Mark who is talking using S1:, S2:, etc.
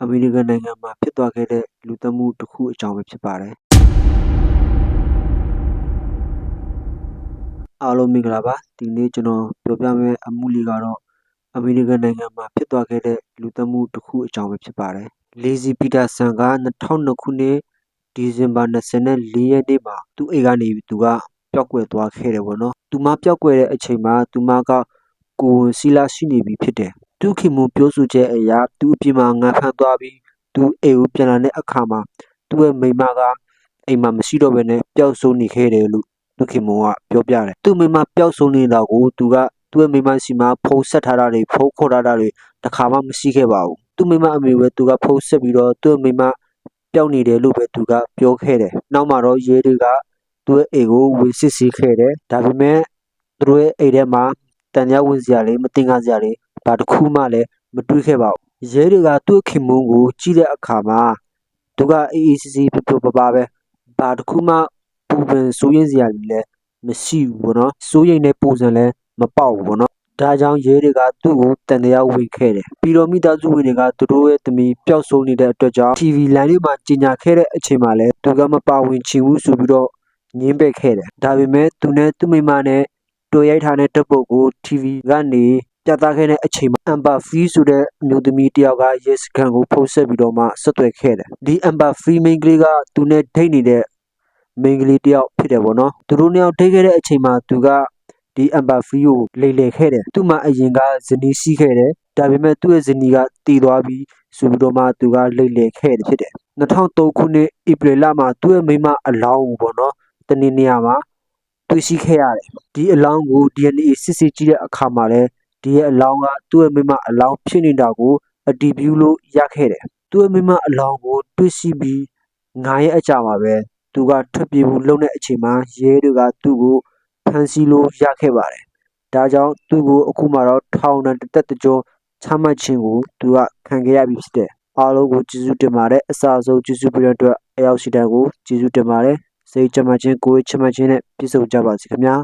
S1: အမေရိကန်နိုင်ငံမှာဖြစ်သွားခဲ့တဲ့လူသတ်မှုတစ်ခုအကြောင်းပဲဖြစ်ပါတယ်အားလုံးမင်္ဂလာပါဒီနေ့ကျွန်တော်ပြောပြမယ့်အမှုလေးကတော့အမေရိကန်နိုင်ငံမှာဖြစ်သွားခဲ့တဲ့လူသတ်မှုတစ်ခုအကြောင်းပဲဖြစ်ပါတယ်လေဇီပီတာဆန်က2002ခုနှစ်ဒီဇင်ဘာ24ရက်နေ့မှာသူ့အိမ်ကနေသူကပျောက်ကွယ်သွားခဲ့တယ်ပေါ့နော်သူမပျောက်ကွယ်တဲ့အချိန်မှာသူမကကိုဝန်စီလာရှိနေပြီဖြစ်တယ်သူခင်မူပြောဆိုချက်အရာသူအပြင်မှာငါဖမ်းသွားပြီးသူအိမ်ကိုပြန်လာတဲ့အခါမှာသူ့ရဲ့မိန်းမကအိမ်မှာမရှိတော့ဘဲနဲ့ပျောက်ဆုံးနေခဲ့တယ်လို့သူခင်မူကပြောပြတယ်သူ့မိန်းမပျောက်ဆုံးနေတာကိုသူကသူ့ရဲ့မိန်းမရှိမှဖုန်းဆက်ထားတာတွေဖုန်းခေါ်ထားတာတွေတစ်ခါမှမရှိခဲ့ပါဘူးသူ့မိန်းမအမေပဲသူကဖုန်းဆက်ပြီးတော့သူ့မိန်းမပျောက်နေတယ်လို့ပဲသူကပြောခဲ့တယ်နောက်မှာတော့ရဲတွေကသူ့ရဲ့အိမ်ကိုဝင်စစ်ဆေးခဲ့တယ်ဒါပေမဲ့သူတို့ရဲ့အိမ်ထဲမှာတန်ကြားဝင်စရာလေးမတင်ကားစရာလေးဘာတစ်ခုမှလည်းမတွေ့ခဲ့ပါဘူးရဲတွေကသူ့ခင်မုန်းကိုကြည့်တဲ့အခါမှာသူကအေးအေးဆေးဆေးပြပြပပပဲဘာတစ်ခုမှပူပန်စိုးရင်စရာကြီးလည်းမရှိဘူးပေါ့နော်စိုးရိမ်တဲ့ပုံစံလည်းမပေါက်ဘူးပေါ့နော်ဒါကြောင့်ရဲတွေကသူ့ကိုတန်တရားဝင်ခဲ့တယ်ပြီးတော့မိသားစုဝင်တွေကသူတို့ရဲ့သမီးပျောက်ဆုံးနေတဲ့အတွက်ကြောင့် TV လမ်းတွေမှာကြီးညာခဲ့တဲ့အချိန်မှာလည်းသူကမပါဝင်ချင်ဘူးဆိုပြီးတော့ငင်းပယ်ခဲ့တယ်ဒါပေမဲ့သူနဲ့သူ့မိမနဲ့တွေ့ရိုက်ထားတဲ့တပ်ပုတ်ကို TV ကနေပြသခဲ့တဲ့အချိန်မှာ Amber Free ဆိုတဲ့အမျိုးသမီးတယောက်က Yes ခံကိုဖုန်းဆက်ပြီးတော့မှဆက်သွယ်ခဲ့တယ်ဒီ Amber Free မိန်းကလေးကသူနဲ့ဒိတ်နေတဲ့မိန်းကလေးတယောက်ဖြစ်တယ်ပေါ့နော်သူတို့နှစ်ယောက်ဒိတ်ခဲ့တဲ့အချိန်မှာသူကဒီ Amber Free ကိုလိမ်လည်ခဲ့တယ်သူ့မှာအရင်ကဇနီးရှိခဲ့တယ်ဒါပေမဲ့သူ့ရဲ့ဇနီးကတည်သွားပြီးဆိုပြီးတော့မှသူကလိမ်လည်ခဲ့တယ်ဖြစ်တယ်2003ခုနှစ်ဧပြီလမှာသူ့ရဲ့မိန်းမအလောင်းကိုပေါ့နော်တနေ့နေရာမှာတွေ့ရှိခဲ့ရတယ်ဒီအလောင်းကို DNA စစ်ဆေးကြည့်တဲ့အခါမှာလည်းဒီရဲ့အလောင်းကသူ့ရဲ့မိန်းမအလောင်းဖြစ်နေတာကိုအတည်ပြုလို့ရခဲ့တယ်သူ့ရဲ့မိန်းမအလောင်းကိုတွေ့ရှိပြီး9ရက်အကြာမှာပဲသူကထွက်ပြေးဖို့လုပ်တဲ့အချိန်မှာရဲတွေကသူ့ကိုဖမ်းဆီးလို့ရခဲ့ပါတယ်ဒါကြောင့်သူ့ကိုအခုမှတော့ထောင်ဒဏ်တစ်သက်တစ်ကျွန်းချမှတ်ခြင်းကိုသူကခံခဲ့ရပြီဖြစ်တယ်အားလုံးကိုကျေးဇူးတင်ပါတယ်အစားဆုံးကျေးဇူးပေးတဲ့အတွက်အရောက်ရှိတဲ့ကိုကျေးဇူးတင်ပါတယ်စိတ်ချမ်းသာခြင်းကိုယ်ချမ်းသာခြင်းနဲ့ပြည့်စုံကြပါစေခင်ဗျာ